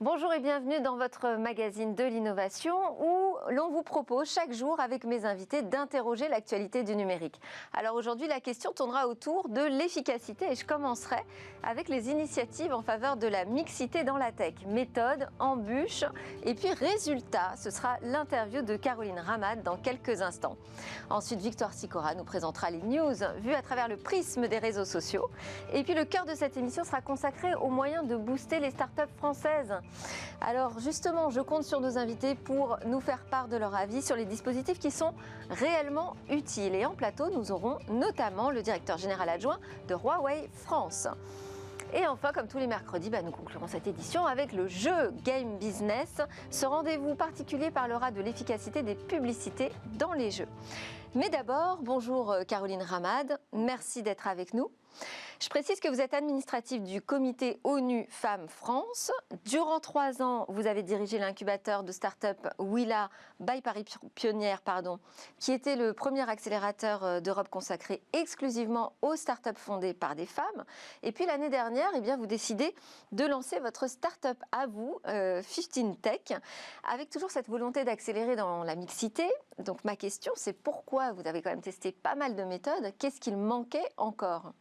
Bonjour et bienvenue dans votre magazine de l'innovation où l'on vous propose chaque jour avec mes invités d'interroger l'actualité du numérique. Alors aujourd'hui, la question tournera autour de l'efficacité et je commencerai avec les initiatives en faveur de la mixité dans la tech. Méthode, embûches et puis résultat. Ce sera l'interview de Caroline Ramad dans quelques instants. Ensuite, Victoire Sicora nous présentera les news vues à travers le prisme des réseaux sociaux. Et puis le cœur de cette émission sera consacré aux moyens de booster les startups françaises. Alors justement, je compte sur nos invités pour nous faire part de leur avis sur les dispositifs qui sont réellement utiles. Et en plateau, nous aurons notamment le directeur général adjoint de Huawei France. Et enfin, comme tous les mercredis, nous conclurons cette édition avec le jeu Game Business. Ce rendez-vous particulier parlera de l'efficacité des publicités dans les jeux. Mais d'abord, bonjour Caroline Ramad, merci d'être avec nous. Je précise que vous êtes administrative du comité ONU Femmes France. Durant 3 ans, vous avez dirigé l'incubateur de start-up Willa by Paris Pionnière, qui était le premier accélérateur d'Europe consacré exclusivement aux start-up fondées par des femmes. Et puis l'année dernière, vous décidez de lancer votre start-up à vous, 15 Tech, avec toujours cette volonté d'accélérer dans la mixité. Donc ma question, c'est pourquoi vous avez quand même testé pas mal de méthodes. Qu'est-ce qu'il manquait encore ?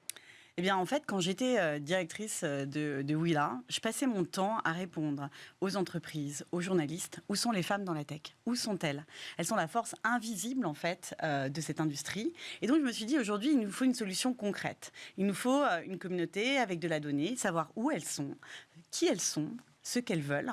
Eh bien, en fait, quand j'étais directrice de Willa, je passais mon temps à répondre aux entreprises, aux journalistes. Où sont les femmes dans la tech ? Où sont-elles ? Elles sont la force invisible, en fait, de cette industrie. Et donc, je me suis dit, aujourd'hui, il nous faut une solution concrète. Il nous faut une communauté avec de la donnée, savoir où elles sont, qui elles sont, ce qu'elles veulent.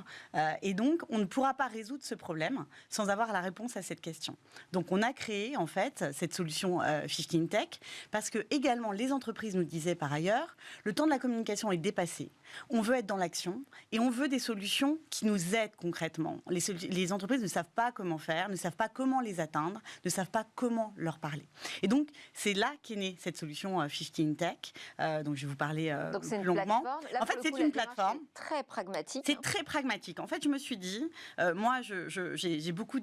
Et donc, on ne pourra pas résoudre ce problème sans avoir la réponse à cette question. Donc, on a créé, en fait, cette solution 15 Tech parce que, également, les entreprises nous disaient par ailleurs, le temps de la communication est dépassé. On veut être dans l'action et on veut des solutions qui nous aident concrètement. Les entreprises ne savent pas comment faire, ne savent pas comment les atteindre, ne savent pas comment leur parler. Et donc, c'est là qu'est née cette solution 15 Tech. Donc, je vais vous parler donc, c'est plus une longuement. Plateforme. Là, en fait, c'est une plateforme très pragmatique. C'est très pragmatique. En fait, je me suis dit, moi, j'ai beaucoup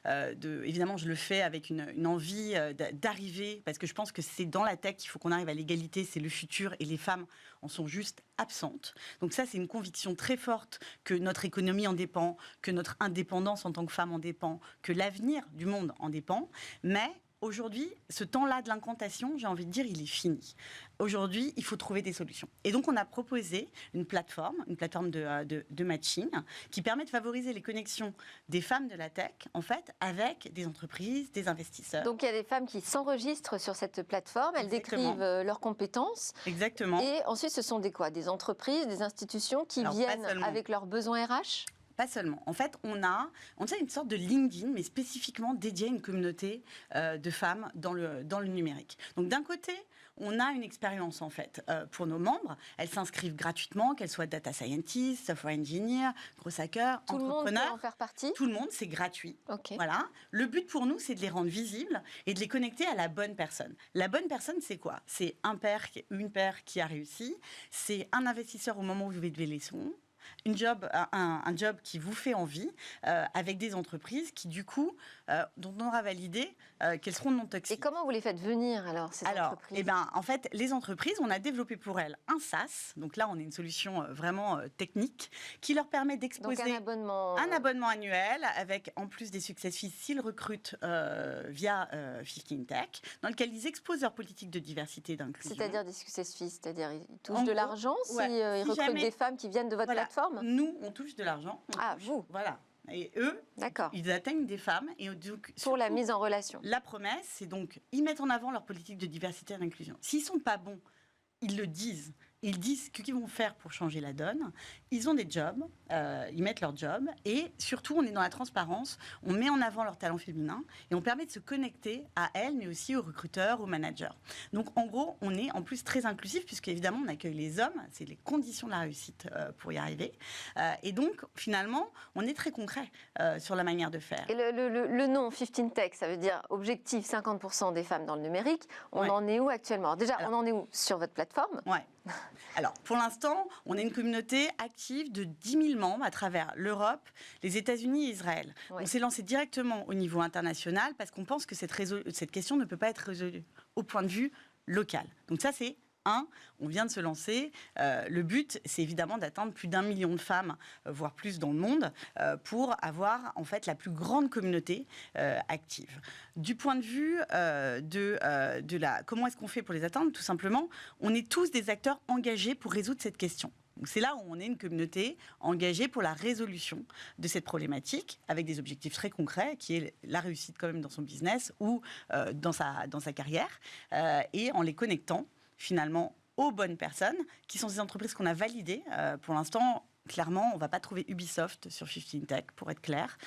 évidemment, je le fais avec une envie d'arriver, parce que je pense que c'est dans la tech qu'il faut qu'on arrive à l'égalité, c'est le futur, et les femmes en sont juste absentes. Donc ça, c'est une conviction très forte que notre économie en dépend, que notre indépendance en tant que femme en dépend, que l'avenir du monde en dépend, mais aujourd'hui, ce temps-là de l'incantation, j'ai envie de dire, il est fini. Aujourd'hui, il faut trouver des solutions. Et donc, on a proposé une plateforme de matching qui permet de favoriser les connexions des femmes de la tech, en fait, avec des entreprises, des investisseurs. Donc, il y a des femmes qui s'enregistrent sur cette plateforme, elles décrivent leurs compétences. Exactement. Et ensuite, ce sont des entreprises, des institutions qui viennent avec leurs besoins RH ? Pas seulement. En fait, on a une sorte de LinkedIn, mais spécifiquement dédié à une communauté de femmes dans le numérique. Donc, d'un côté, on a une expérience, en fait, pour nos membres. Elles s'inscrivent gratuitement, qu'elles soient data scientists, software engineer, gros hackers, entrepreneurs. Tout le monde peut en faire partie ? Tout le monde, c'est gratuit. Okay. Voilà. Le but pour nous, c'est de les rendre visibles et de les connecter à la bonne personne. La bonne personne, c'est quoi ? C'est une paire qui a réussi. C'est un investisseur au moment où vous devez lever les fonds. Un job qui vous fait envie, avec des entreprises qui, du coup, dont on aura validé qu'elles seront non toxiques. Et comment vous les faites venir, alors, ces entreprises ? En fait, les entreprises, on a développé pour elles un SaaS. Donc là, on a une solution vraiment technique qui leur permet d'exposer un abonnement annuel avec, en plus des success fees, s'ils recrutent via 15 Tech, dans lequel ils exposent leur politique de diversité et d'inclusion. C'est-à-dire des success fees, c'est-à-dire ils touchent de l'argent s'ils recrutent des femmes qui viennent de votre plateforme ? Nous, on touche de l'argent. Vous ? Voilà. Et eux, ils atteignent des femmes. Et donc, pour la mise en relation. La promesse, c'est donc, ils mettent en avant leur politique de diversité et d'inclusion. S'ils ne sont pas bons, ils le disent. Ils disent ce qu'ils vont faire pour changer la donne. Ils ont des jobs, ils mettent leur job. Et surtout, on est dans la transparence. On met en avant leur talent féminin. Et on permet de se connecter à elles, mais aussi aux recruteurs, aux managers. Donc, en gros, on est en plus très inclusif, puisque évidemment, on accueille les hommes. C'est les conditions de la réussite pour y arriver. Et donc, finalement, on est très concret sur la manière de faire. Et le nom 15 Tech, ça veut dire objectif 50% des femmes dans le numérique. On en est où actuellement ? Alors déjà, on en est où sur votre plateforme ? Alors, pour l'instant, on a une communauté active de 10 000 membres à travers l'Europe, les États-Unis et Israël. Oui. On s'est lancé directement au niveau international parce qu'on pense que cette question ne peut pas être résolue au point de vue local. Donc ça, c'est on vient de se lancer. Le but, c'est évidemment d'atteindre plus d'1 million de femmes, voire plus dans le monde, pour avoir en fait la plus grande communauté active. Du point de vue comment est-ce qu'on fait pour les atteindre? Tout simplement, on est tous des acteurs engagés pour résoudre cette question. C'est là où on est une communauté engagée pour la résolution de cette problématique, avec des objectifs très concrets, qui est la réussite quand même dans son business ou dans sa carrière, et en les connectant finalement aux bonnes personnes, qui sont ces entreprises qu'on a validées. Pour l'instant, clairement, on ne va pas trouver Ubisoft sur 15 Tech, pour être clair.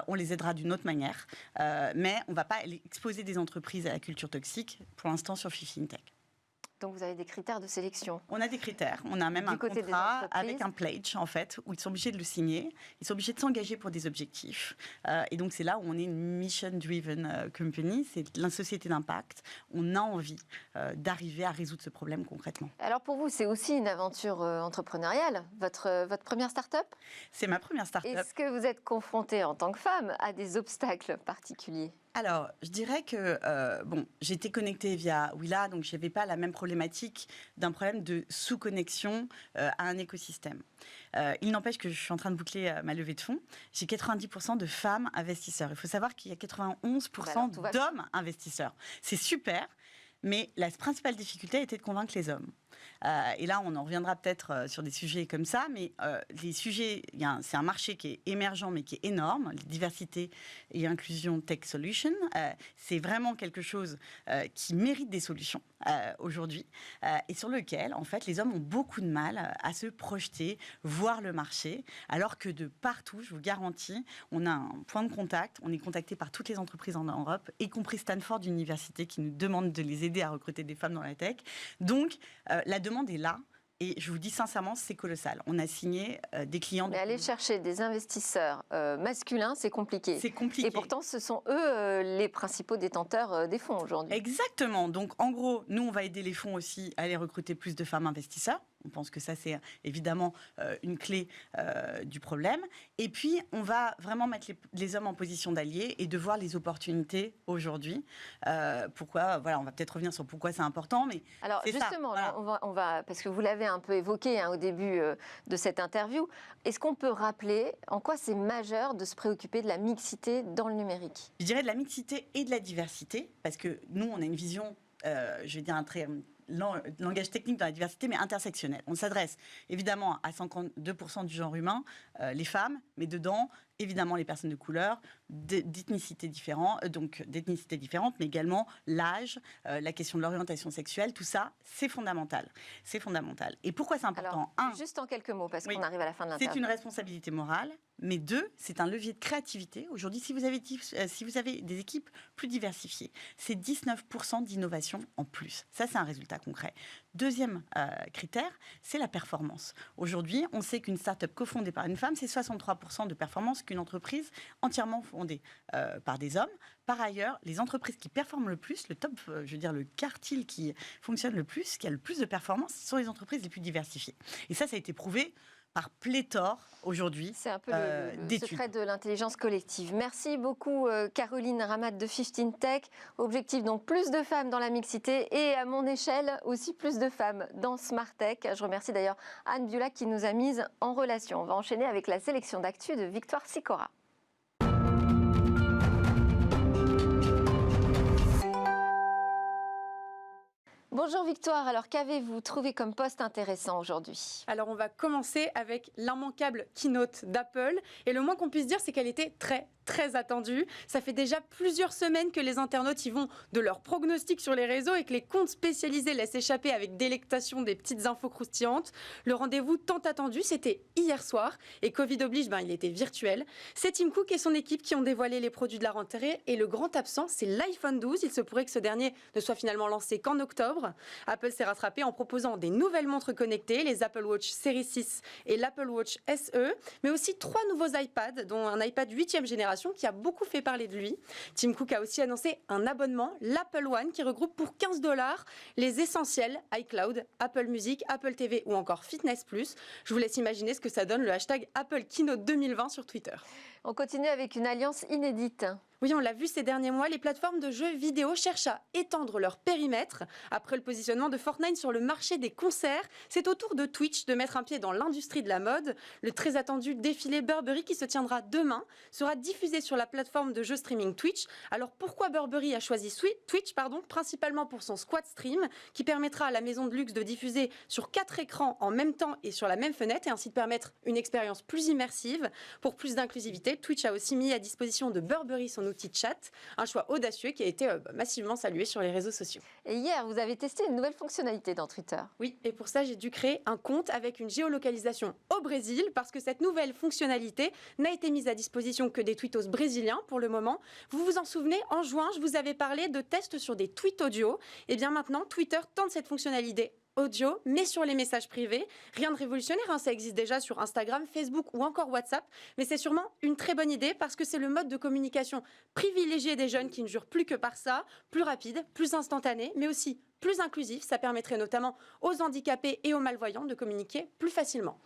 On les aidera d'une autre manière, mais on ne va pas exposer des entreprises à la culture toxique, pour l'instant, sur 15 Tech. Donc vous avez des critères de sélection. On a des critères, on a même un contrat avec un pledge en fait, où ils sont obligés de le signer, ils sont obligés de s'engager pour des objectifs. Et donc c'est là où on est une mission-driven company, c'est la société d'impact. On a envie d'arriver à résoudre ce problème concrètement. Alors pour vous, c'est aussi une aventure entrepreneuriale, votre première start-up? C'est ma première start-up. Est-ce que vous êtes confrontée en tant que femme à des obstacles particuliers? Alors, je dirais que j'étais connectée via Willa, donc je n'avais pas la même problématique d'un problème de sous-connexion à un écosystème. Il n'empêche que je suis en train de boucler ma levée de fonds. J'ai 90% de femmes investisseurs. Il faut savoir qu'il y a 91% d'hommes investisseurs. C'est super, mais la principale difficulté était de convaincre les hommes. Et là, on en reviendra peut-être sur des sujets comme ça, mais les sujets, c'est un marché qui est émergent, mais qui est énorme. Diversité et inclusion tech solution, c'est vraiment quelque chose qui mérite des solutions aujourd'hui, et sur lequel, en fait, les hommes ont beaucoup de mal à se projeter, voir le marché, alors que de partout, je vous garantis, on a un point de contact, on est contacté par toutes les entreprises en Europe, y compris Stanford Université, qui nous demande de les aider à recruter des femmes dans la tech. Donc, la demande est là. Et je vous dis sincèrement, c'est colossal. On a signé des clients... Mais aller chercher des investisseurs masculins, c'est compliqué. C'est compliqué. Et pourtant, ce sont eux les principaux détenteurs des fonds aujourd'hui. Exactement. Donc, en gros, nous, on va aider les fonds aussi à aller recruter plus de femmes investisseurs. On pense que ça, c'est évidemment une clé du problème. Et puis, on va vraiment mettre les hommes en position d'alliés et de voir les opportunités aujourd'hui. Pourquoi, voilà, on va peut-être revenir sur pourquoi c'est important, mais alors justement, ça, voilà. on va, parce que vous l'avez un peu évoqué au début de cette interview, est-ce qu'on peut rappeler en quoi c'est majeur de se préoccuper de la mixité dans le numérique? Je dirais de la mixité et de la diversité, parce que nous, on a une vision, je vais dire un très... langage technique dans la diversité, mais intersectionnel. On s'adresse évidemment à 52% du genre humain, les femmes, mais dedans, évidemment, les personnes de couleur, d'ethnicité différente, mais également l'âge, la question de l'orientation sexuelle, tout ça, c'est fondamental. C'est fondamental. Et pourquoi c'est important? Alors, juste en quelques mots, parce qu'on arrive à la fin de l'interview. C'est une responsabilité morale, mais 2, c'est un levier de créativité. Aujourd'hui, si vous avez des équipes plus diversifiées, c'est 19% d'innovation en plus. Ça, c'est un résultat concret. Deuxième critère, c'est la performance. Aujourd'hui, on sait qu'une start-up cofondée par une femme, c'est 63% de performance qu'une entreprise entièrement fondée par des hommes. Par ailleurs, les entreprises qui performent le plus, le top, je veux dire le quartile qui fonctionne le plus, qui a le plus de performance, sont les entreprises les plus diversifiées. Et ça a été prouvé par pléthore aujourd'hui. C'est un peu le secret de l'intelligence collective. Merci beaucoup Caroline Ramat de 15 Tech. Objectif donc plus de femmes dans la mixité et à mon échelle aussi plus de femmes dans Smart Tech. Je remercie d'ailleurs Anne Biulac qui nous a mises en relation. On va enchaîner avec la sélection d'actu de Victoire Sicora. Bonjour Victoire, alors qu'avez-vous trouvé comme post intéressant aujourd'hui? Alors on va commencer avec l'immanquable keynote d'Apple et le moins qu'on puisse dire c'est qu'elle était très attendue. Ça fait déjà plusieurs semaines que les internautes y vont de leurs pronostics sur les réseaux et que les comptes spécialisés laissent échapper avec délectation des petites infos croustillantes. Le rendez-vous tant attendu, c'était hier soir et Covid oblige, il était virtuel. C'est Tim Cook et son équipe qui ont dévoilé les produits de la rentrée et le grand absent, c'est l'iPhone 12. Il se pourrait que ce dernier ne soit finalement lancé qu'en octobre. Apple s'est rattrapé en proposant des nouvelles montres connectées, les Apple Watch Series 6 et l'Apple Watch SE, mais aussi 3 nouveaux iPads, dont un iPad 8e génération qui a beaucoup fait parler de lui. Tim Cook a aussi annoncé un abonnement, l'Apple One, qui regroupe pour $15 les essentiels iCloud, Apple Music, Apple TV ou encore Fitness Plus. Je vous laisse imaginer ce que ça donne le hashtag Apple Keynote 2020 sur Twitter. On continue avec une alliance inédite. Oui, on l'a vu ces derniers mois, les plateformes de jeux vidéo cherchent à étendre leur périmètre. Après le positionnement de Fortnite sur le marché des concerts, c'est au tour de Twitch de mettre un pied dans l'industrie de la mode. Le très attendu défilé Burberry qui se tiendra demain sera diffusé sur la plateforme de jeux streaming Twitch. Alors pourquoi Burberry a choisi Twitch principalement pour son Squad Stream qui permettra à la maison de luxe de diffuser sur 4 écrans en même temps et sur la même fenêtre et ainsi de permettre une expérience plus immersive. Pour plus d'inclusivité, Twitch a aussi mis à disposition de Burberry son outil de chat, un choix audacieux qui a été massivement salué sur les réseaux sociaux. Et hier, vous avez testé une nouvelle fonctionnalité dans Twitter. Oui, et pour ça, j'ai dû créer un compte avec une géolocalisation au Brésil parce que cette nouvelle fonctionnalité n'a été mise à disposition que des tweetos brésiliens pour le moment. Vous vous en souvenez, en juin, je vous avais parlé de tests sur des tweets audio. Et bien maintenant, Twitter tente cette fonctionnalité audio, mais sur les messages privés. Rien de révolutionnaire, ça existe déjà sur Instagram, Facebook ou encore WhatsApp. Mais c'est sûrement une très bonne idée parce que c'est le mode de communication privilégié des jeunes qui ne jurent plus que par ça, plus rapide, plus instantané, mais aussi plus inclusif. Ça permettrait notamment aux handicapés et aux malvoyants de communiquer plus facilement.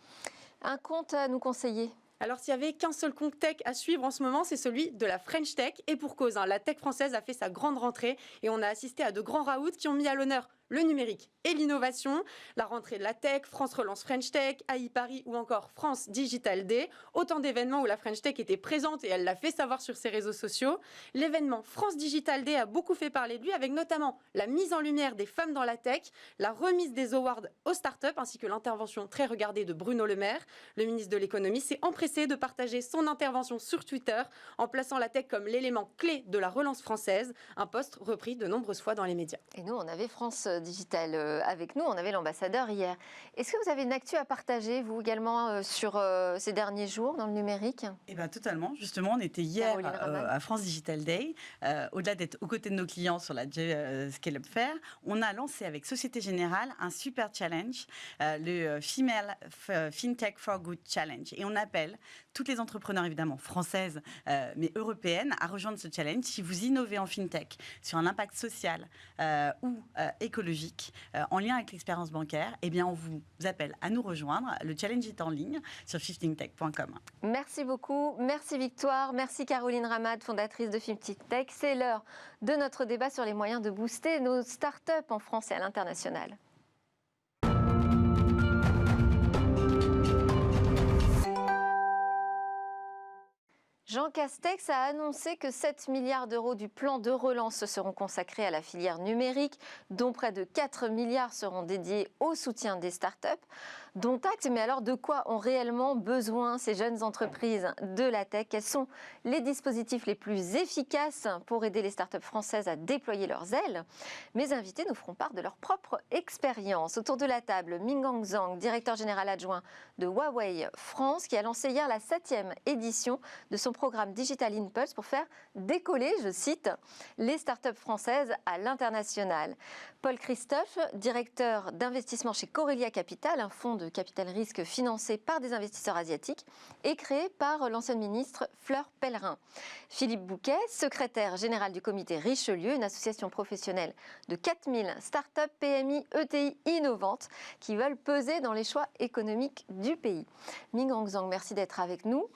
Un compte à nous conseiller? Alors, s'il n'y avait qu'un seul compte tech à suivre en ce moment, c'est celui de la French Tech. Et pour cause, la tech française a fait sa grande rentrée et on a assisté à de grands raouts qui ont mis à l'honneur le numérique et l'innovation, la rentrée de la tech, France Relance French Tech, AI Paris ou encore France Digital Day. Autant d'événements où la French Tech était présente et elle l'a fait savoir sur ses réseaux sociaux. L'événement France Digital Day a beaucoup fait parler de lui avec notamment la mise en lumière des femmes dans la tech, la remise des awards aux startups ainsi que l'intervention très regardée de Bruno Le Maire. Le ministre de l'économie s'est empressé de partager son intervention sur Twitter en plaçant la tech comme l'élément clé de la relance française, un post repris de nombreuses fois dans les médias. Et nous, on avait France Digital avec nous, on avait l'ambassadeur hier. Est-ce que vous avez une actu à partager, vous également, sur ces derniers jours dans le numérique? Eh bien, totalement. Justement, on était hier à France Digital Day. Au-delà d'être aux côtés de nos clients sur la Scale-up Fair, on a lancé avec Société Générale un super challenge, le Female FinTech for Good Challenge. Et on appelle toutes les entrepreneurs, évidemment, françaises, mais européennes, à rejoindre ce challenge. Si vous innovez en FinTech sur un impact social ou écologique, en lien avec l'expérience bancaire, eh bien, on vous appelle à nous rejoindre. Le challenge est en ligne sur 15tech.com. Merci beaucoup. Merci Victoire. Merci Caroline Ramad, fondatrice de 15tech. C'est l'heure de notre débat sur les moyens de booster nos startups en France et à l'international. Jean Castex a annoncé que 7 milliards d'euros du plan de relance seront consacrés à la filière numérique, dont près de 4 milliards seront dédiés au soutien des startups. Dont acte, mais alors de quoi ont réellement besoin ces jeunes entreprises de la tech? Quels sont les dispositifs les plus efficaces pour aider les startups françaises à déployer leurs ailes? Mes invités nous feront part de leur propre expérience. Autour de la table, Mingang Zhang, directeur général adjoint de Huawei France, qui a lancé hier la 7e édition de son programme Digital Impulse pour faire décoller, je cite, les startups françaises à l'international. Paul Christophe, directeur d'investissement chez Corelia Capital, un fonds de capital risque financé par des investisseurs asiatiques et créé par l'ancienne ministre Fleur Pellerin. Philippe Bouquet, secrétaire général du comité Richelieu, une association professionnelle de 4000 startups, PMI, ETI innovantes qui veulent peser dans les choix économiques du pays. Mingang Zhang, merci d'être avec nous.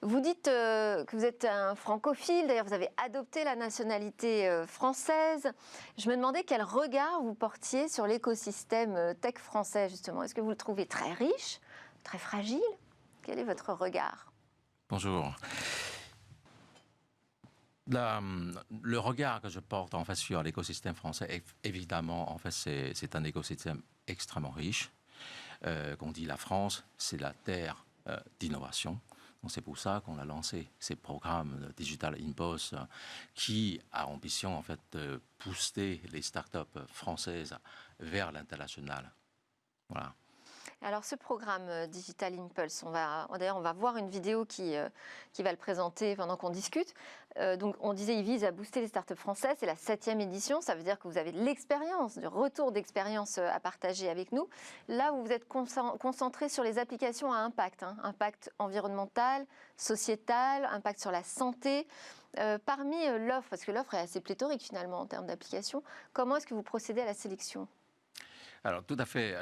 Vous dites que vous êtes un francophile, d'ailleurs vous avez adopté la nationalité française. Je me demandais quel regard vous portiez sur l'écosystème tech français justement. Est-ce que vous le trouvez très riche, très fragile? Quel est votre regard? Bonjour. Le regard que je porte en fait sur l'écosystème français, évidemment, en fait, c'est un écosystème extrêmement riche. Qu'on dit la France, c'est la terre d'innovation. C'est pour ça qu'on a lancé ces programmes de Digital Impulse qui a ambition en fait de booster les startups françaises vers l'international. Voilà. Alors ce programme Digital Impulse, on va voir une vidéo qui va le présenter pendant qu'on discute. Donc on disait il vise à booster les startups françaises, c'est la 7e édition, ça veut dire que vous avez de l'expérience, du retour d'expérience à partager avec nous. Là où vous êtes concentré sur les applications à impact, impact environnemental, sociétal, impact sur la santé. Parmi l'offre, parce que l'offre est assez pléthorique finalement en termes d'applications, comment est-ce que vous procédez à la sélection ? Alors, tout à fait.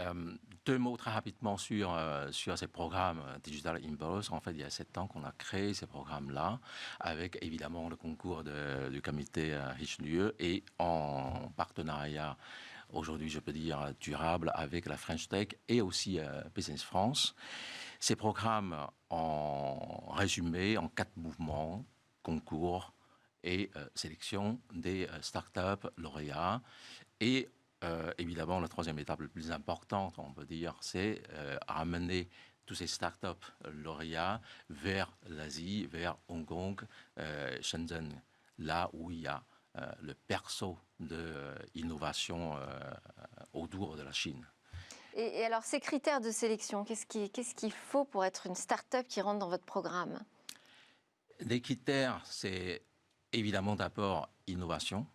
Deux mots très rapidement sur ces programmes Digital Impulse. En fait, il y a 7 ans qu'on a créé ces programmes-là, avec évidemment le concours du comité Richelieu et en partenariat, aujourd'hui, je peux dire, durable avec la French Tech et aussi Business France. Ces programmes, en résumé, en 4 mouvements, concours et sélection des startups lauréats. Et évidemment, la troisième étape la plus importante, on peut dire, c'est amener tous ces startups lauréats vers l'Asie, vers Hong Kong, Shenzhen, là où il y a le berceau de l'innovation autour de la Chine. Et alors, ces critères de sélection, qu'est-ce qu'il faut pour être une start-up qui rentre dans votre programme? Les critères, c'est évidemment d'abord innovation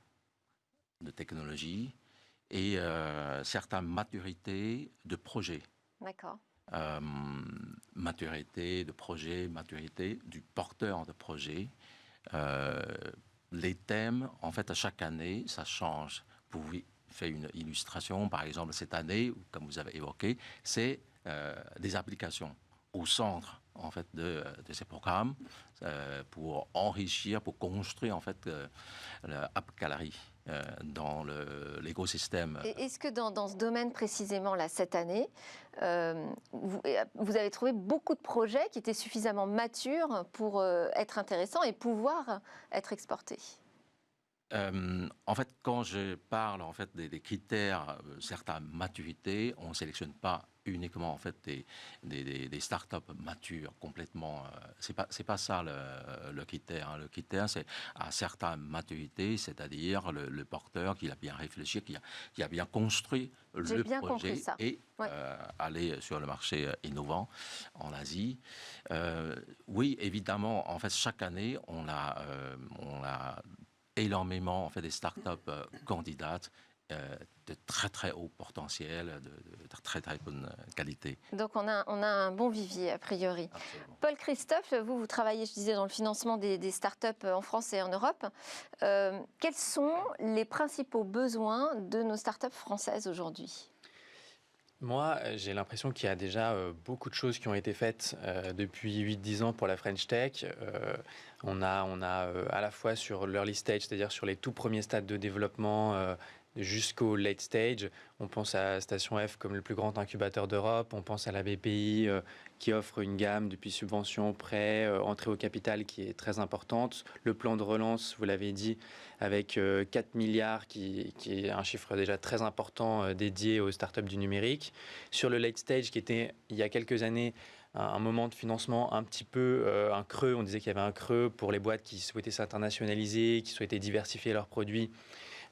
de technologie et certaines maturités de projet. D'accord. Maturité de projet, maturité du porteur de projet. Les thèmes, en fait, à chaque année, ça change. Vous faites une illustration, par exemple, cette année, comme vous avez évoqué, c'est des applications au centre, en fait, de ces programmes pour enrichir, pour construire, en fait, l'App Gallery dans l'écosystème. Est-ce que dans ce domaine précisément, là, cette année, vous avez trouvé beaucoup de projets qui étaient suffisamment matures pour être intéressants et pouvoir être exportés? En fait, quand je parle en fait des critères, certaines maturités, on ne sélectionne pas uniquement en fait des startups matures complètement. C'est pas ça le critère. Hein. Le critère, c'est à certaines maturités, c'est-à-dire le porteur qui a bien réfléchi, qui a bien construit le projet et ouais. aller sur le marché innovant en Asie. Oui, évidemment, en fait, chaque année, on a énormément en fait des startups candidates de très très haut potentiel, de très très bonne qualité. Donc on a un bon vivier a priori. Absolument. Paul Christophe, vous travaillez, je disais, dans le financement des startups en France et en Europe. Quels sont les principaux besoins de nos startups françaises aujourd'hui? Moi, j'ai l'impression qu'il y a déjà beaucoup de choses qui ont été faites depuis 8-10 ans pour la French Tech. On a à la fois sur l'early stage, c'est-à-dire sur les tout premiers stades de développement jusqu'au late stage. On pense à Station F comme le plus grand incubateur d'Europe. On pense à la BPI qui offre une gamme depuis subventions, prêts, entrée au capital qui est très importante. Le plan de relance, vous l'avez dit, avec 4 milliards qui est un chiffre déjà très important dédié aux startups du numérique. Sur le late stage qui était il y a quelques années un moment de financement un petit peu un creux. On disait qu'il y avait un creux pour les boîtes qui souhaitaient s'internationaliser, qui souhaitaient diversifier leurs produits.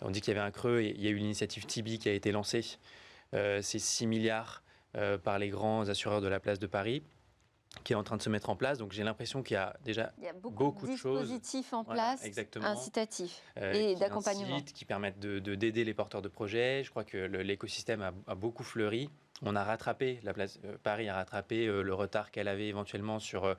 On dit qu'il y avait un creux et il y a eu l'initiative Tibi qui a été lancée. C'est 6 milliards par les grands assureurs de la place de Paris qui est en train de se mettre en place. Donc j'ai l'impression qu'il y a déjà beaucoup de choses. Dispositifs en place, incitatifs et d'accompagnement. Qui permettent d'aider les porteurs de projets. Je crois que l'écosystème a beaucoup fleuri. On a rattrapé, Paris a rattrapé le retard qu'elle avait éventuellement sur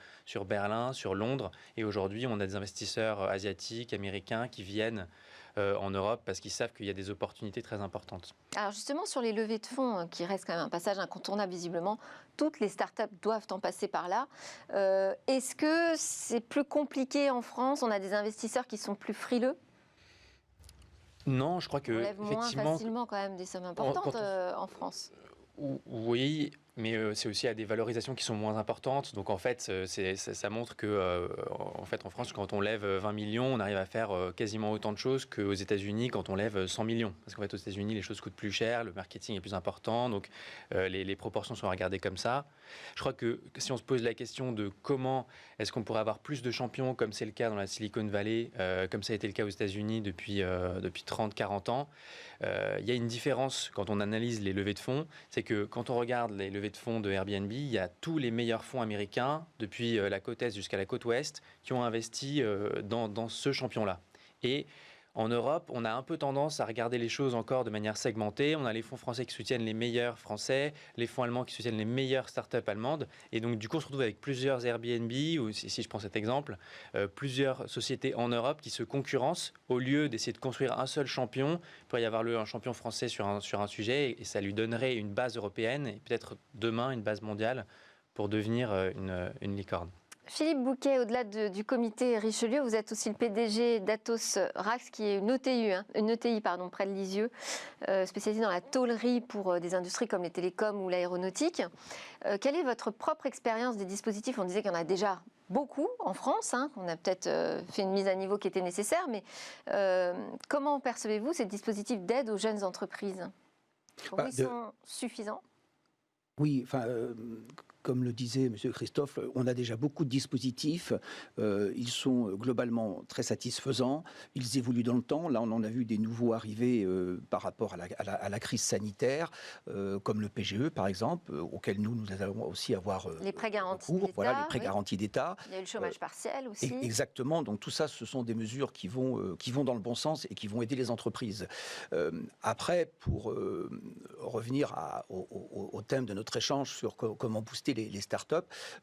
Berlin, sur Londres. Et aujourd'hui, on a des investisseurs asiatiques, américains qui viennent en Europe parce qu'ils savent qu'il y a des opportunités très importantes. Alors justement, sur les levées de fonds, qui reste quand même un passage incontournable visiblement, toutes les startups doivent en passer par là. Est-ce que c'est plus compliqué en France? On a des investisseurs qui sont plus frileux? Non, je crois que on lève moins facilement quand même des sommes importantes en France. Oui, mais c'est aussi à des valorisations qui sont moins importantes. Donc en fait, ça montre que en fait, en France, quand on lève 20 millions, on arrive à faire quasiment autant de choses qu'aux États-Unis quand on lève 100 millions. Parce qu'en fait, aux États-Unis, les choses coûtent plus cher, le marketing est plus important, donc les proportions sont regardées comme ça. Je crois que si on se pose la question de comment est-ce qu'on pourrait avoir plus de champions, comme c'est le cas dans la Silicon Valley, comme ça a été le cas aux États-Unis depuis 30-40 ans, il y a une différence quand on analyse les levées de fonds, c'est que quand on regarde les levées de fonds de Airbnb, il y a tous les meilleurs fonds américains, depuis la côte Est jusqu'à la côte Ouest, qui ont investi dans ce champion-là. Et En Europe, on a un peu tendance à regarder les choses encore de manière segmentée. On a les fonds français qui soutiennent les meilleurs français, les fonds allemands qui soutiennent les meilleures startups allemandes. Et donc, du coup, on se retrouve avec plusieurs Airbnb, ou si je prends cet exemple, plusieurs sociétés en Europe qui se concurrencent au lieu d'essayer de construire un seul champion. Il pourrait y avoir un champion français sur un sujet et ça lui donnerait une base européenne et peut-être demain une base mondiale pour devenir une licorne. Philippe Bouquet, au-delà du comité Richelieu, vous êtes aussi le PDG d'Atos Rax, qui est une ETI près de Lisieux, spécialisée dans la tôlerie pour des industries comme les télécoms ou l'aéronautique. Quelle est votre propre expérience des dispositifs? On disait qu'il y en a déjà beaucoup en France, on a peut-être fait une mise à niveau qui était nécessaire, mais comment percevez-vous ces dispositifs d'aide aux jeunes entreprises? Pour vous, ils sont suffisants? Oui, comme le disait M. Christophe, on a déjà beaucoup de dispositifs. Ils sont globalement très satisfaisants. Ils évoluent dans le temps. Là, on en a vu des nouveaux arriver par rapport à la crise sanitaire, comme le PGE, par exemple, auquel nous allons aussi avoir les prêts garantis recours. d'État. Voilà, les prêts garantis d'État. Il y a eu le chômage partiel aussi. Exactement. Donc tout ça, ce sont des mesures qui vont dans le bon sens et qui vont aider les entreprises. Après, pour revenir au thème de notre échange sur comment booster les startups,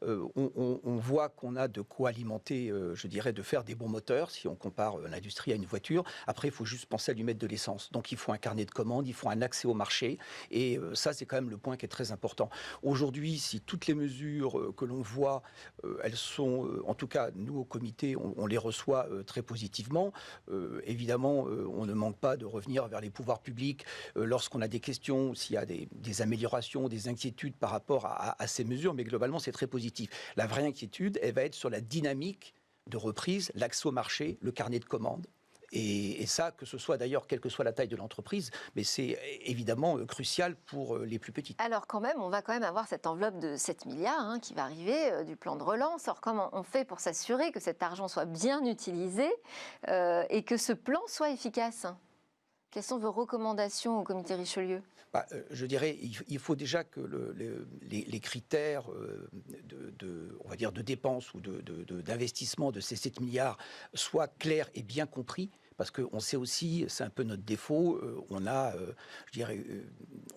on voit qu'on a de quoi alimenter, je dirais, de faire des bons moteurs, si on compare l'industrie à une voiture. Après, il faut juste penser à lui mettre de l'essence. Donc, il faut un carnet de commandes, il faut un accès au marché. Et ça, c'est quand même le point qui est très important. Aujourd'hui, si toutes les mesures que l'on voit, elles sont, en tout cas, nous, au comité, on les reçoit très positivement. Évidemment, on ne manque pas de revenir vers les pouvoirs publics lorsqu'on a des questions, s'il y a des améliorations, des inquiétudes par rapport à ces mesures, mais globalement, c'est très positif. La vraie inquiétude, elle va être sur la dynamique de reprise, l'accès au marché, le carnet de commandes. Et ça, que ce soit d'ailleurs, quelle que soit la taille de l'entreprise, mais c'est évidemment crucial pour les plus petites. Alors quand même, on va quand même avoir cette enveloppe de 7 milliards qui va arriver du plan de relance. Alors comment on fait pour s'assurer que cet argent soit bien utilisé et que ce plan soit efficace? Quelles sont vos recommandations au comité Richelieu? Je dirais, il faut déjà que les critères on va dire de dépenses ou d'investissement de ces 7 milliards soient clairs et bien compris. Parce qu'on sait aussi, c'est un peu notre défaut, on a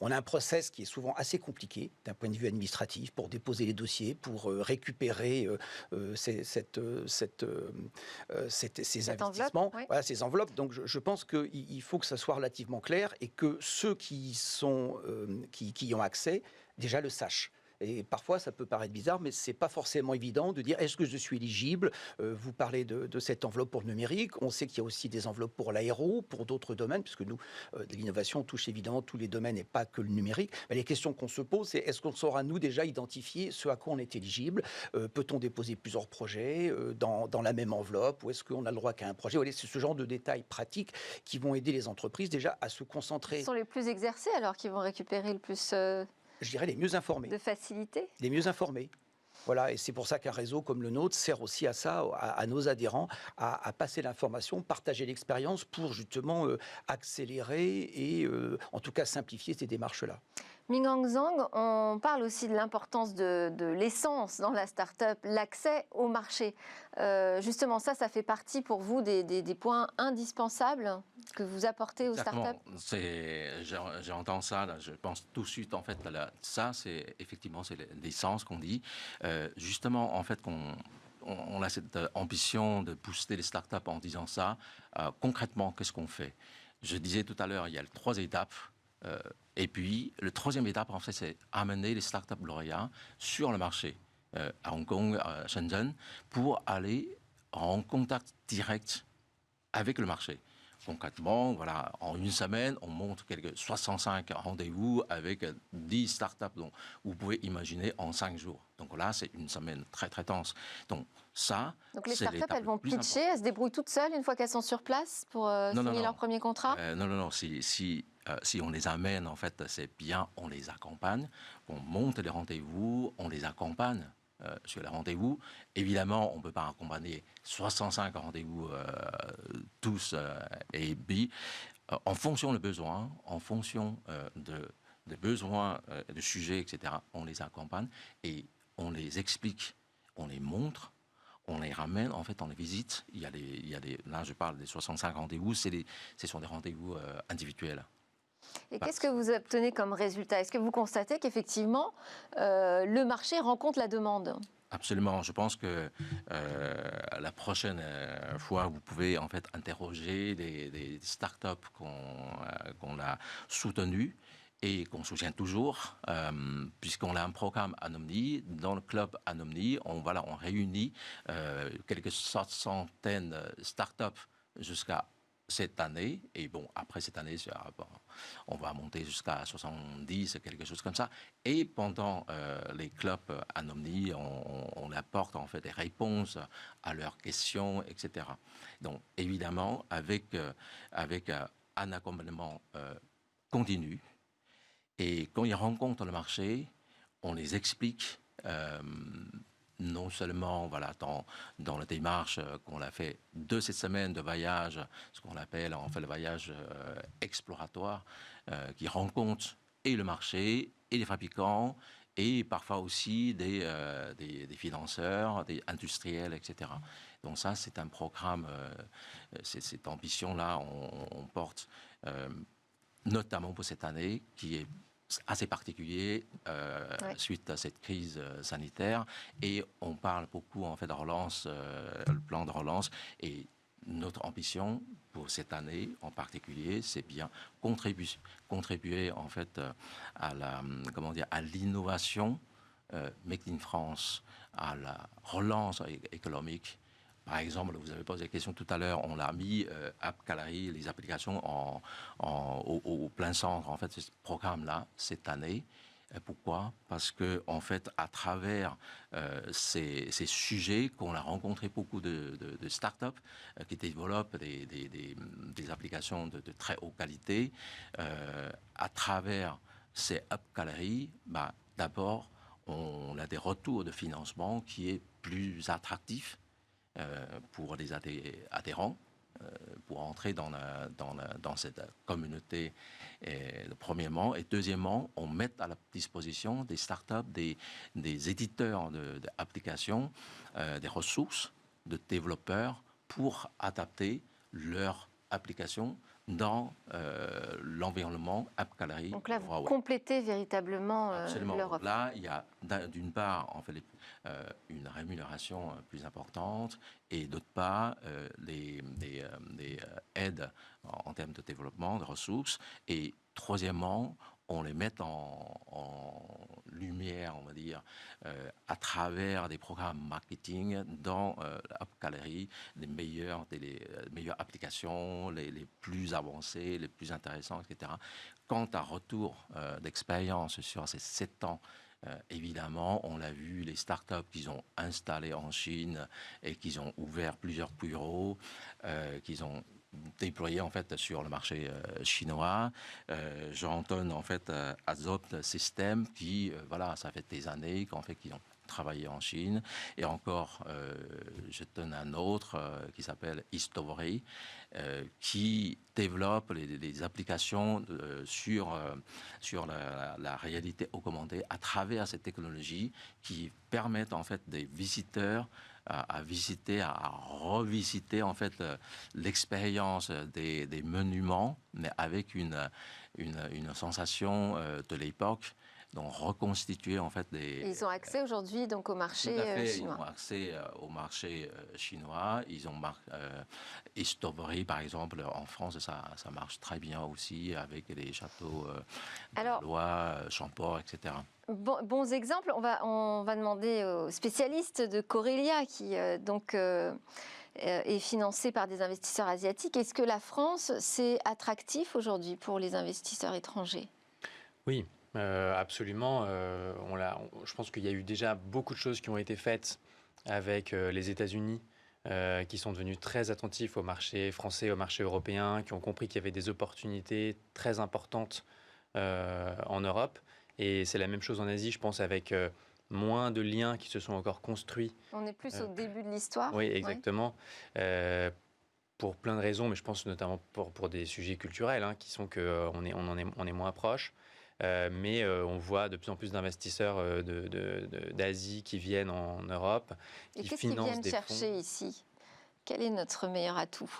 un process qui est souvent assez compliqué d'un point de vue administratif pour déposer les dossiers, pour récupérer ces investissements, oui. voilà, ces enveloppes. Donc je pense qu'il faut que ça soit relativement clair et que ceux qui y ont accès déjà le sachent. Et parfois, ça peut paraître bizarre, mais ce n'est pas forcément évident de dire est-ce que je suis éligible? Vous parlez de cette enveloppe pour le numérique. On sait qu'il y a aussi des enveloppes pour l'aéro, pour d'autres domaines, puisque nous, l'innovation touche évidemment tous les domaines et pas que le numérique. Mais les questions qu'on se pose, c'est est-ce qu'on saura, nous, déjà identifier ce à quoi on est éligible? Peut-on déposer plusieurs projets dans la même enveloppe? Ou est-ce qu'on a le droit qu'à un projet? Voilà, c'est ce genre de détails pratiques qui vont aider les entreprises déjà à se concentrer. Ce sont les plus exercés alors qui vont récupérer le plus... Je dirais les mieux informés. De facilité. Les mieux informés. Voilà, et c'est pour ça qu'un réseau comme le nôtre sert aussi à ça, à nos adhérents, à passer l'information, partager l'expérience pour justement accélérer et en tout cas simplifier ces démarches-là. Mingang Zhang, on parle aussi de l'importance de l'essence dans la start-up, l'accès au marché. Justement, ça fait partie pour vous des points indispensables que vous apportez aux start-up? J'entends ça, là, je pense tout de suite, en fait, ça, c'est effectivement l'essence qu'on dit. Justement, en fait, on a cette ambition de booster les start-up en disant ça. Concrètement, qu'est-ce qu'on fait? Je disais tout à l'heure, il y a 3 étapes. Et puis, le 3e étape, en fait, c'est amener les startups lauréats sur le marché à Hong Kong, à Shenzhen, pour aller en contact direct avec le marché. Concrètement, voilà, en une semaine, on monte 65 rendez-vous avec 10 startups. Donc, vous pouvez imaginer en 5 jours. Donc là, c'est une semaine très, très dense. Donc les startups, elles vont pitcher, elles se débrouillent toutes seules une fois qu'elles sont sur place pour signer leur premier contrat? Non. Si on les amène, en fait, c'est bien, on les accompagne, on monte les rendez-vous, on les accompagne sur les rendez-vous. Évidemment, on ne peut pas accompagner 65 rendez-vous tous et B. En fonction des besoins, en fonction des besoins, de sujets, etc., on les accompagne et on les explique, on les montre, on les ramène, en fait, on les visite. Là, je parle des 65 rendez-vous, ce sont des rendez-vous individuels. Et qu'est-ce que vous obtenez comme résultat? Est-ce que vous constatez qu'effectivement, le marché rencontre la demande? Absolument. Je pense que la prochaine fois, vous pouvez en fait interroger des startups qu'on a soutenues et qu'on soutient toujours, puisqu'on a un programme Anomni. Dans le club Anomni, on réunit quelques centaines de startups jusqu'à cette année. Et bon, après cette année, on va monter jusqu'à 70, quelque chose comme ça. Et pendant les clubs Anomni, on apporte en fait des réponses à leurs questions, etc. Donc, évidemment, avec un accompagnement continu. Et quand ils rencontrent le marché, on les explique non seulement dans la démarche qu'on a fait de cette semaine de voyage, ce qu'on appelle en fait le voyage exploratoire, qui rencontre et le marché, et les fabricants, et parfois aussi des financeurs, des industriels, etc. Donc ça, c'est un programme, cette ambition-là, on porte notamment pour cette année, qui est assez particulier suite à cette crise sanitaire, et on parle beaucoup en fait de relance, le plan de relance, et notre ambition pour cette année en particulier, c'est bien contribuer en fait à l'innovation Make in France, à la relance économique. Par exemple, vous avez posé la question tout à l'heure, on a mis App Gallery, les applications au plein centre, en fait, ce programme-là, cette année. Pourquoi? Parce que, en fait, à travers ces sujets, qu'on a rencontré beaucoup de startups qui développent des applications de très haute qualité, à travers ces App Gallery, d'abord, on a des retours de financement qui est plus attractifs pour les adhérents, pour entrer dans cette communauté, premièrement. Et deuxièmement, on met à la disposition des startups, des éditeurs d'applications, des ressources de développeurs pour adapter leur application dans l'environnement App Gallery. Donc là, vous complétez véritablement leur offre. Là, il y a d'une part en fait, une rémunération plus importante, et d'autre part des aides en termes de développement, de ressources. Et troisièmement, on les met en lumière, on va dire, à travers des programmes marketing dans l'App Gallery, les meilleures applications, les plus avancées, les plus intéressantes, etc. Quant à retour d'expérience sur ces 7 ans, évidemment, on l'a vu, les startups qu'ils ont installées en Chine et qu'ils ont ouvert plusieurs bureaux, qu'ils ont déployé en fait sur le marché chinois. J'entends en fait Azopt System qui, ça fait des années qu'ils ont travaillé en Chine. Et encore, je donne un autre qui s'appelle History, qui développe les applications sur la réalité augmentée à travers cette technologie, qui permettent en fait des visiteurs à visiter, à revisiter en fait l'expérience des monuments, mais avec une sensation de l'époque. Donc reconstituer en fait Ils ont accès aujourd'hui donc au marché chinois. Ils ont accès au marché chinois. Ils ont History par exemple en France, ça marche très bien aussi avec les châteaux de Blois, Champort, etc. Bons exemples. On va demander aux spécialistes de Corelia qui est financé par des investisseurs asiatiques. Est-ce que la France, c'est attractif aujourd'hui pour les investisseurs étrangers? Oui. Absolument. Je pense qu'il y a eu déjà beaucoup de choses qui ont été faites avec les États-Unis, qui sont devenus très attentifs au marché français, au marché européen, qui ont compris qu'il y avait des opportunités très importantes en Europe. Et c'est la même chose en Asie, je pense, avec moins de liens qui se sont encore construits. On est plus au début de l'histoire. Oui, exactement. Pour plein de raisons, mais je pense notamment pour des sujets culturels, qui sont qu'on est moins proches. mais on voit de plus en plus d'investisseurs d'Asie qui viennent en Europe, Et qui qu'est-ce qu'ils financent viennent des chercher fonds. ici? Quel est notre meilleur atout?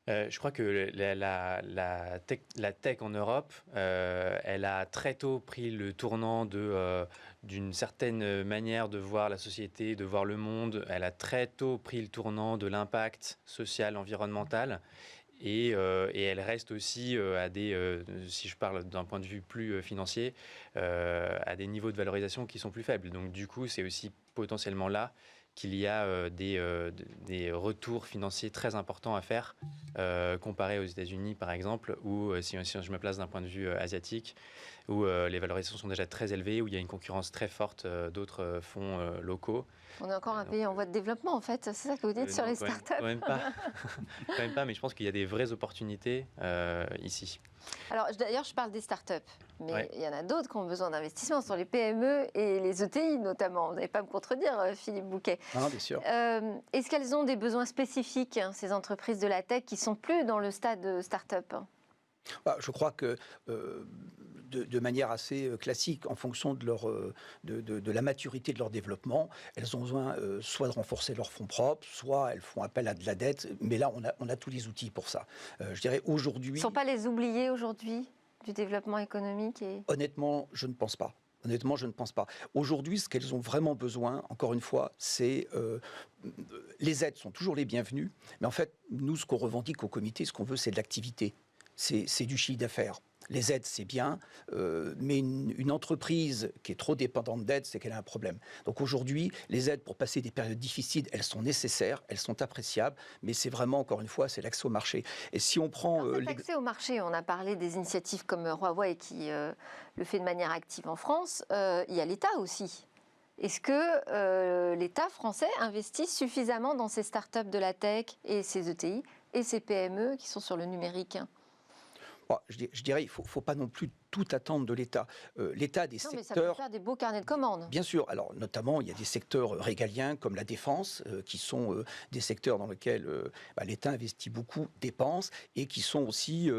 Je crois que la tech en Europe, elle a très tôt pris le tournant d'une certaine manière de voir la société, de voir le monde. Elle a très tôt pris le tournant de l'impact social, environnemental. Et elle reste aussi si je parle d'un point de vue plus financier, à des niveaux de valorisation qui sont plus faibles. Donc du coup, c'est aussi potentiellement là qu'il y a des retours financiers très importants à faire, comparé aux États-Unis par exemple, où si je me place d'un point de vue asiatique, où les valorisations sont déjà très élevées, où il y a une concurrence très forte d'autres fonds locaux. On est encore un pays en voie de développement, en fait. C'est ça que vous dites sur Non, les quand même- startups? Quand même pas. Quand même pas, mais je pense qu'il y a des vraies opportunités ici. Alors, d'ailleurs, je parle des startups, mais Ouais. il y en a d'autres qui ont besoin d'investissement sur les PME et les ETI notamment. Vous n'allez pas me contredire, Philippe Bouquet. Non, bien sûr. Est-ce qu'elles ont des besoins spécifiques, hein, ces entreprises de la tech qui sont plus dans le stade start-up? Je crois que de manière assez classique, en fonction de la maturité de leur développement, elles ont besoin soit de renforcer leurs fonds propres, soit elles font appel à de la dette. Mais là, on a tous les outils pour ça. Je dirais Ils aujourd'hui... ne sont pas les oubliés aujourd'hui du développement économique Honnêtement, je ne pense pas. Honnêtement, je ne pense pas. Aujourd'hui, ce qu'elles ont vraiment besoin, encore une fois, c'est... les aides sont toujours les bienvenues, mais en fait, nous, ce qu'on revendique au comité, ce qu'on veut, c'est de l'activité. C'est du chiffre d'affaires. Les aides, c'est bien, mais une entreprise qui est trop dépendante d'aides, c'est qu'elle a un problème. Donc aujourd'hui, les aides pour passer des périodes difficiles, elles sont nécessaires, elles sont appréciables, mais c'est vraiment, encore une fois, c'est l'accès au marché. Et si on prend... Alors, cet accès au marché, on a parlé des initiatives comme Huawei qui le fait de manière active en France. Il y a l'État aussi. Est-ce que l'État français investit suffisamment dans ces startups de la tech et ces ETI et ces PME qui sont sur le numérique? Je dirais, il ne faut pas non plus tout attendre de l'État. L'État a des Non, mais ça secteurs... peut faire des beaux carnets de commandes. Bien sûr. Alors, notamment, il y a des secteurs régaliens comme la défense, qui sont des secteurs dans lesquels l'État investit beaucoup, dépense, et qui sont aussi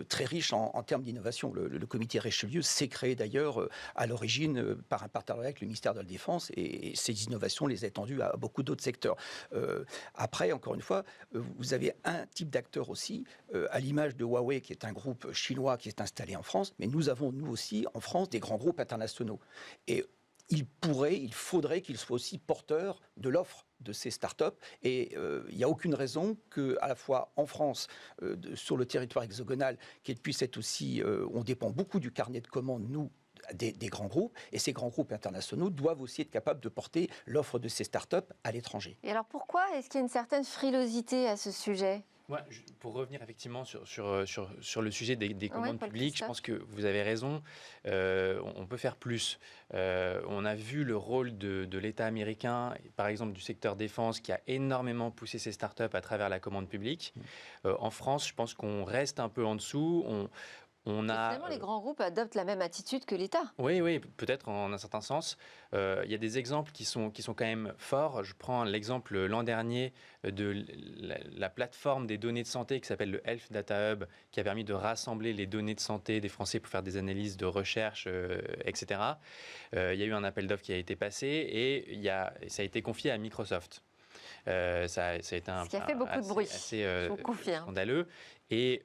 très riches en termes d'innovation. Le comité Richelieu s'est créé d'ailleurs à l'origine par un partenariat avec le ministère de la Défense, et ces innovations les a étendues à beaucoup d'autres secteurs. Après, encore une fois, vous avez un type d'acteur aussi, à l'image de Huawei, qui est un groupe chinois qui est installé en France, mais nous avons, nous aussi, en France, des grands groupes internationaux. Et il faudrait qu'ils soient aussi porteurs de l'offre de ces startups. Et il n'y a aucune raison qu'à la fois en France, sur le territoire hexagonal, qu'elles puissent être aussi... on dépend beaucoup du carnet de commandes, nous, des grands groupes. Et ces grands groupes internationaux doivent aussi être capables de porter l'offre de ces startups à l'étranger. Et alors pourquoi est-ce qu'il y a une certaine frilosité à ce sujet? Ouais, pour revenir effectivement sur le sujet des commandes Paul publiques, je Christophe. pense que vous avez raison, on peut faire plus. On a vu le rôle de l'État américain, par exemple du secteur défense, qui a énormément poussé ses startups à travers la commande publique. En France, je pense qu'on reste un peu en dessous. On a, Finalement, les grands groupes adoptent la même attitude que l'État. Oui, peut-être en un certain sens. Il y a des exemples qui sont quand même forts. Je prends l'exemple l'an dernier de la plateforme des données de santé qui s'appelle le Health Data Hub, qui a permis de rassembler les données de santé des Français pour faire des analyses de recherche, etc. Il y a eu un appel d'offres qui a été passé et ça a été confié à Microsoft. Ça a été Ce qui a fait beaucoup de bruit, je vous confirme. scandaleux. Et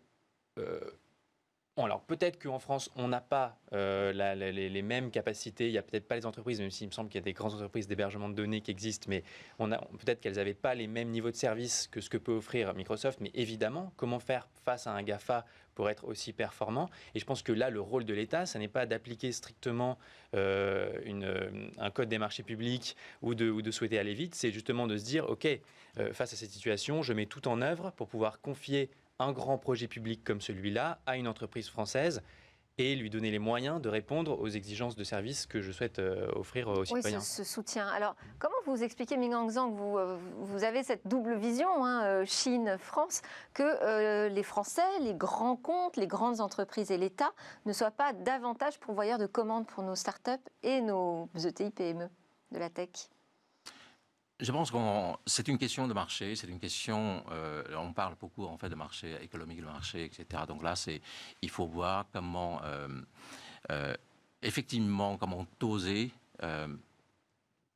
alors peut-être qu'en France, on n'a pas les mêmes capacités, il n'y a peut-être pas les entreprises, même s'il me semble qu'il y a des grandes entreprises d'hébergement de données qui existent, mais peut-être qu'elles n'avaient pas les mêmes niveaux de service que ce que peut offrir Microsoft. Mais évidemment, comment faire face à un GAFA pour être aussi performant? Et je pense que là, le rôle de l'État, ce n'est pas d'appliquer strictement un code des marchés publics ou de souhaiter aller vite, c'est justement de se dire, OK, face à cette situation, je mets tout en œuvre pour pouvoir confier un grand projet public comme celui-là à une entreprise française et lui donner les moyens de répondre aux exigences de service que je souhaite offrir aux citoyens. Oui, ce soutien. Alors, comment vous expliquez, Ming-Hang Zhang, vous avez cette double vision, Chine-France, que les Français, les grands comptes, les grandes entreprises et l'État ne soient pas davantage pourvoyeurs de commandes pour nos startups et nos ETI, PME de la tech? Je pense que c'est une question de marché, c'est une question, on parle beaucoup en fait de marché économique, de marché, etc. Donc là, il faut voir comment Effectivement, comment doser,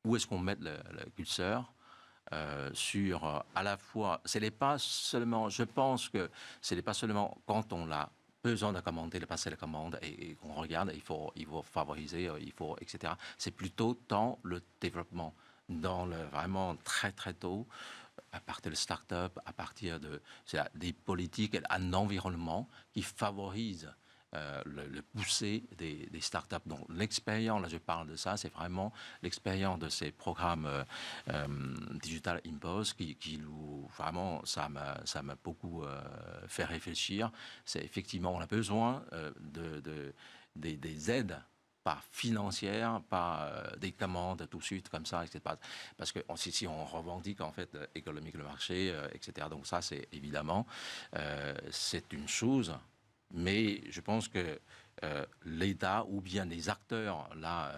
où est-ce qu'on met le curseur sur à la fois, ce n'est pas seulement, je pense que ce n'est pas seulement quand on a besoin de commander, de passer la commande et qu'on regarde, il faut favoriser, etc. C'est plutôt dans le développement, dans le vraiment très très tôt, à partir de start-up, à partir des politiques, un environnement qui favorise le pousser des startups. Donc l'expérience, là je parle de ça, c'est vraiment l'expérience de ces programmes Digital Impulse qui nous, vraiment, ça m'a beaucoup fait réfléchir. C'est effectivement, on a besoin des aides, pas financières, pas des commandes tout de suite comme ça, etc. Parce que si on revendique en fait économique le marché, etc. Donc ça, c'est évidemment, c'est une chose. Mais je pense que l'État ou bien les acteurs, là,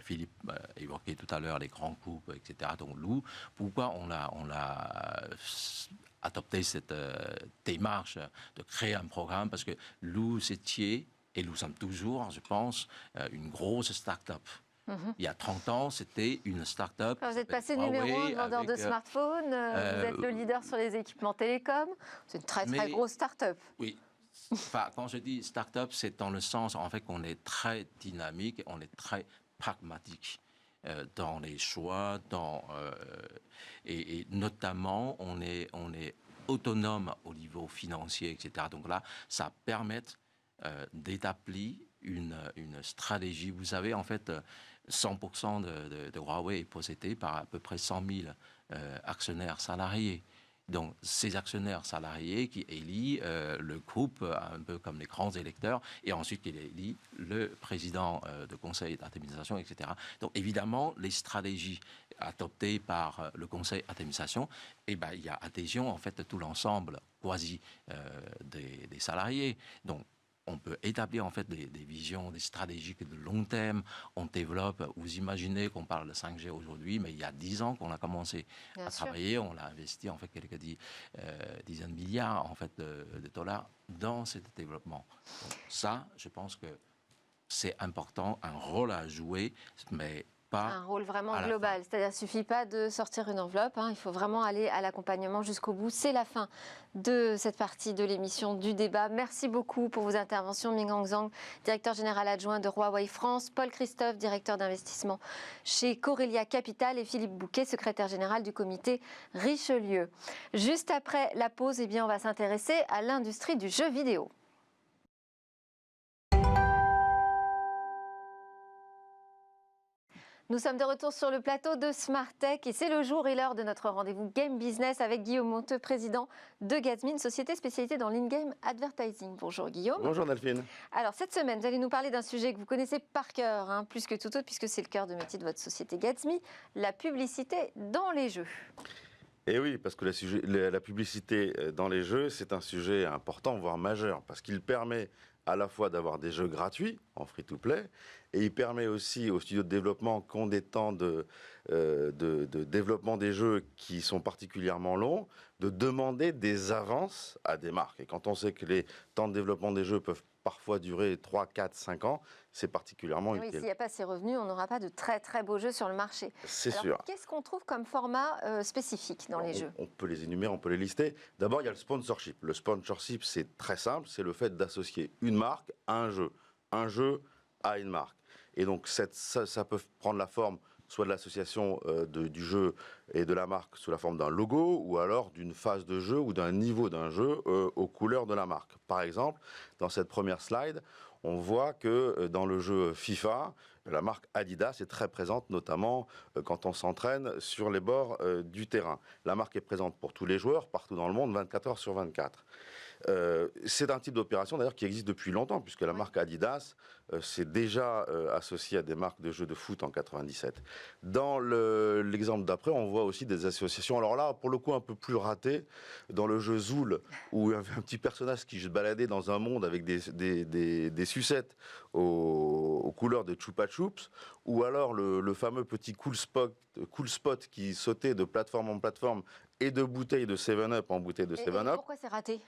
Philippe évoquait tout à l'heure les grands groupes, etc. Donc nous, pourquoi on a adopté cette démarche de créer un programme? Parce que nous étions, et nous sommes toujours, je pense, une grosse start-up. Il y a 30 ans, c'était une start-up. Alors vous êtes passé numéro 1 vendeur de smartphones, vous êtes le leader sur les équipements télécoms. C'est une très très grosse start-up. Oui. Enfin, quand je dis start-up, c'est dans le sens en fait qu'on est très dynamique, on est très pragmatique dans les choix, et notamment on est autonome au niveau financier, etc. Donc là, ça permet d'établir une stratégie. Vous savez, en fait, 100% de Huawei est possédé par à peu près 100 000 actionnaires salariés. Donc, ces actionnaires salariés qui élient le groupe, un peu comme les grands électeurs, et ensuite qui élient le président de conseil d'administration, etc. Donc, évidemment, les stratégies adoptées par le conseil d'administration, il y a adhésion, en fait, de tout l'ensemble quasi des salariés. Donc, on peut établir en fait des visions, des stratégies de long terme. On développe, vous imaginez qu'on parle de 5G aujourd'hui, mais il y a 10 ans qu'on a commencé à travailler, on a investi en fait quelques dizaines de milliards en fait, de dollars dans ce développement. Donc, ça, je pense que c'est important, un rôle à jouer, mais un rôle vraiment global, c'est-à-dire qu'il ne suffit pas de sortir une enveloppe, il faut vraiment aller à l'accompagnement jusqu'au bout. C'est la fin de cette partie de l'émission du débat. Merci beaucoup pour vos interventions. Minghang Zhang, directeur général adjoint de Huawei France, Paul Christophe, directeur d'investissement chez Corelia Capital, et Philippe Bouquet, secrétaire général du comité Richelieu. Juste après la pause, on va s'intéresser à l'industrie du jeu vidéo. Nous sommes de retour sur le plateau de Smart Tech et c'est le jour et l'heure de notre rendez-vous Game Business avec Guillaume Monteux, président de Gatsby, société spécialisée dans l'in-game advertising. Bonjour Guillaume. Bonjour Delphine. Alors cette semaine, vous allez nous parler d'un sujet que vous connaissez par cœur, plus que tout autre, puisque c'est le cœur de métier de votre société Gatsby, la publicité dans les jeux. Et oui, parce que la publicité dans les jeux, c'est un sujet important, voire majeur, parce qu'il permet à la fois d'avoir des jeux gratuits en free-to-play, et il permet aussi aux studios de développement qui ont des temps de développement des jeux qui sont particulièrement longs, de demander des avances à des marques. Et quand on sait que les temps de développement des jeux peuvent parfois durer 3, 4, 5 ans, c'est particulièrement utile. S'il n'y a pas ces revenus, on n'aura pas de très très beaux jeux sur le marché. C'est sûr. Qu'est-ce qu'on trouve comme format spécifique dans les jeux? On peut les énumérer, on peut les lister. D'abord, il y a le sponsorship. Le sponsorship, c'est très simple, c'est le fait d'associer une marque à un jeu à une marque. Et donc, ça peut prendre la forme soit de l'association du jeu et de la marque sous la forme d'un logo, ou alors d'une phase de jeu ou d'un niveau d'un jeu aux couleurs de la marque. Par exemple, dans cette première slide, on voit que dans le jeu FIFA, la marque Adidas est très présente, notamment quand on s'entraîne sur les bords du terrain. La marque est présente pour tous les joueurs, partout dans le monde, 24 heures sur 24. C'est un type d'opération d'ailleurs qui existe depuis longtemps, puisque la marque Adidas s'est déjà associée à des marques de jeux de foot en 97. Dans l'exemple d'après, on voit aussi des associations, alors là, pour le coup, un peu plus ratées, dans le jeu Zool, où il y avait un petit personnage qui se baladait dans un monde avec des sucettes aux couleurs de Chupa Chups, ou alors le fameux petit cool spot qui sautait de plateforme en plateforme et de bouteille de 7-Up en bouteille de 7-Up. Pourquoi c'est raté?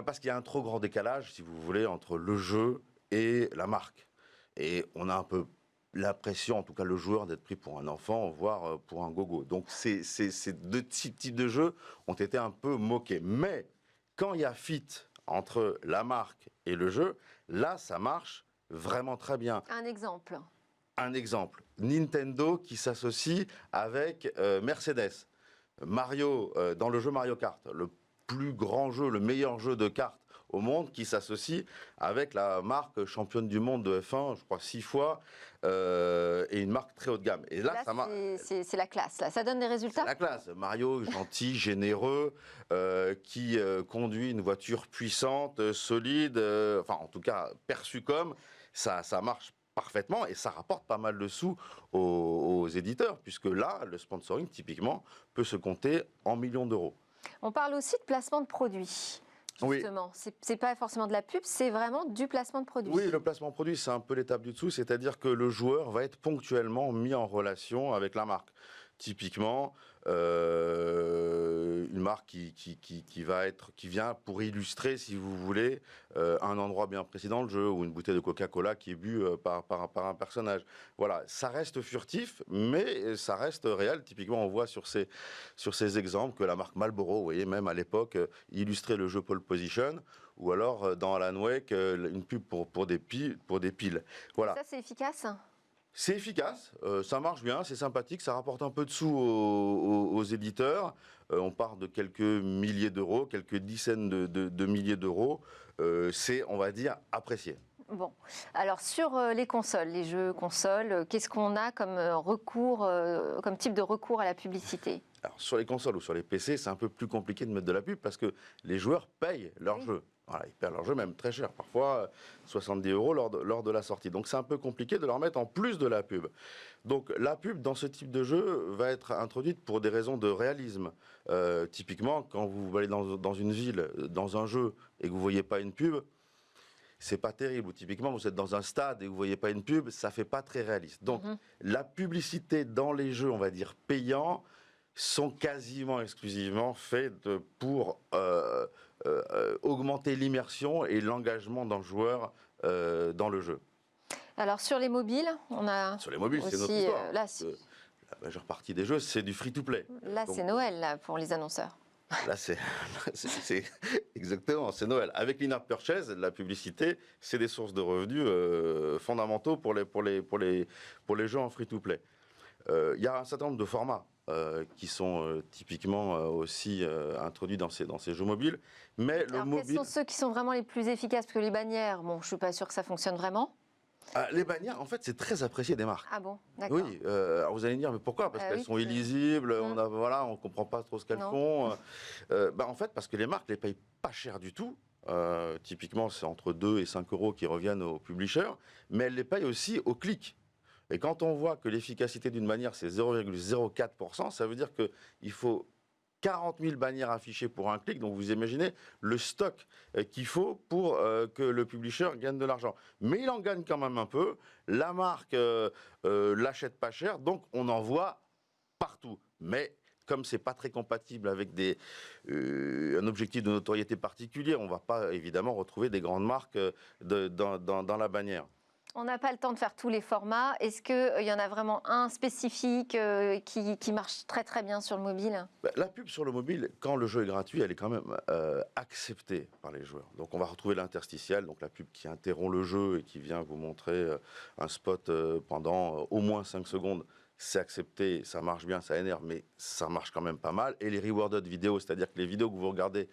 Parce qu'il y a un trop grand décalage, si vous voulez, entre le jeu et la marque. Et on a un peu l'impression, en tout cas le joueur, d'être pris pour un enfant, voire pour un gogo. Donc ces deux types de jeux ont été un peu moqués. Mais quand il y a fit entre la marque et le jeu, là, ça marche vraiment très bien. Un exemple. Un exemple, Nintendo qui s'associe avec Mercedes. Mario, dans le jeu Mario Kart, le plus grand jeu, le meilleur jeu de cartes au monde, qui s'associe avec la marque championne du monde de F1, je crois 6 fois, et une marque très haut de gamme. Et là, ça marche. C'est la classe, là. Ça donne des résultats. La classe. Mario, gentil, généreux, qui conduit une voiture puissante, solide, enfin en tout cas perçu comme, ça marche parfaitement et ça rapporte pas mal de sous aux éditeurs, puisque là, le sponsoring, typiquement, peut se compter en millions d'euros. On parle aussi de placement de produits. Justement, oui. C'est pas forcément de la pub, c'est vraiment du placement de produits. Oui, le placement de produits, c'est un peu l'étape du dessous, c'est-à-dire que le joueur va être ponctuellement mis en relation avec la marque. Typiquement, une marque qui vient pour illustrer, si vous voulez, un endroit bien précis dans le jeu, ou une bouteille de Coca-Cola qui est bue par un personnage. Voilà, ça reste furtif, mais ça reste réel. Typiquement, on voit sur ces exemples que la marque Marlboro, vous voyez, même à l'époque, illustrait le jeu Pole Position, ou alors dans Alan Wake, une pub pour des piles. Voilà. Ça, c'est efficace ? C'est efficace, ça marche bien, c'est sympathique, ça rapporte un peu de sous aux éditeurs. On part de quelques milliers d'euros, quelques dizaines de milliers d'euros. C'est, on va dire, apprécié. Bon, alors sur les consoles, les jeux consoles, qu'est-ce qu'on a comme recours, comme type de recours à la publicité ? Alors, sur les consoles ou sur les PC, c'est un peu plus compliqué de mettre de la pub parce que les joueurs payent leur jeu. Voilà, ils payent leur jeu même très cher, parfois 70 € lors de la sortie. Donc c'est un peu compliqué de leur mettre en plus de la pub. Donc la pub dans ce type de jeu va être introduite pour des raisons de réalisme. Typiquement, quand vous allez dans une ville, dans un jeu, et que vous ne voyez pas une pub, c'est pas terrible. Ou typiquement, vous êtes dans un stade et vous ne voyez pas une pub, ça fait pas très réaliste. Donc la publicité dans les jeux, on va dire payants, sont quasiment exclusivement faites pour augmenter l'immersion et l'engagement d'un joueur dans le jeu. Alors sur les mobiles, on a sur les mobiles, c'est notre histoire. La majeure partie des jeux, c'est du free-to-play. Là, c'est Noël là, pour les annonceurs. Là, c'est exactement, c'est Noël. Avec l'in-app purchase, la publicité, c'est des sources de revenus fondamentaux pour les jeux en free-to-play. Il y a un certain nombre de formats qui sont typiquement aussi introduits dans ces jeux mobiles. Mais alors, quels sont ceux qui sont vraiment les plus efficaces ? Parce que les bannières, bon, je ne suis pas sûre que ça fonctionne vraiment. Les bannières, en fait, c'est très apprécié des marques. Ah bon, d'accord. Oui, alors vous allez me dire, mais pourquoi ? Parce qu'elles sont illisibles, on ne comprend pas trop ce qu'elles font. En fait, parce que les marques ne les payent pas cher du tout. Typiquement, c'est entre 2 et 5 € qui reviennent aux publishers, mais elles les payent aussi au clic. Et quand on voit que l'efficacité d'une bannière, c'est 0,04%, ça veut dire qu'il faut 40 000 bannières affichées pour un clic. Donc vous imaginez le stock qu'il faut pour que le publisher gagne de l'argent. Mais il en gagne quand même un peu. La marque l'achète pas cher, donc on en voit partout. Mais comme c'est pas très compatible avec un objectif de notoriété particulier, on va pas évidemment retrouver des grandes marques dans la bannière. On n'a pas le temps de faire tous les formats. Est-ce qu'il y en a vraiment un spécifique qui marche très très bien sur le mobile ? La pub sur le mobile, quand le jeu est gratuit, elle est quand même acceptée par les joueurs. Donc on va retrouver l'interstitiel, donc la pub qui interrompt le jeu et qui vient vous montrer un spot pendant au moins 5 secondes. C'est accepté, ça marche bien, ça énerve, mais ça marche quand même pas mal. Et les rewarded vidéos, c'est-à-dire que les vidéos que vous regardez...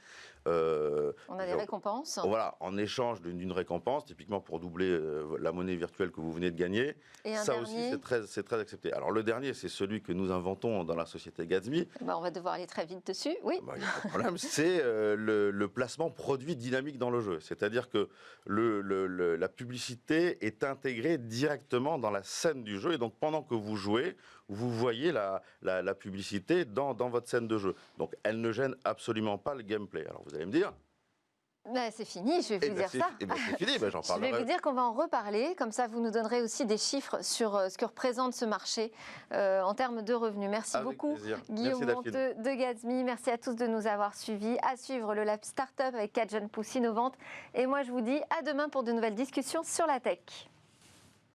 on a des récompenses. Voilà, en échange d'une récompense, typiquement pour doubler la monnaie virtuelle que vous venez de gagner. Et ça aussi, c'est très accepté. Alors le dernier, c'est celui que nous inventons dans la société Gatsby. On va devoir aller très vite dessus, oui. Il n'y a pas de problème, c'est le placement produit dynamique dans le jeu. C'est-à-dire que la publicité est intégrée directement dans la scène du jeu. Et donc pendant que vous jouez, vous voyez la publicité dans votre scène de jeu. Donc elle ne gêne absolument pas le gameplay. Alors vous allez me dire... c'est fini, je vais vous dire ça. C'est fini, j'en parlerai. Je vais vous dire qu'on va en reparler, comme ça vous nous donnerez aussi des chiffres sur ce que représente ce marché en termes de revenus. Merci avec beaucoup plaisir. Guillaume Monteux de Gatsby. Merci à tous de nous avoir suivis. À suivre le Lab Startup avec 4 jeunes pousses innovantes. Et moi je vous dis à demain pour de nouvelles discussions sur la tech.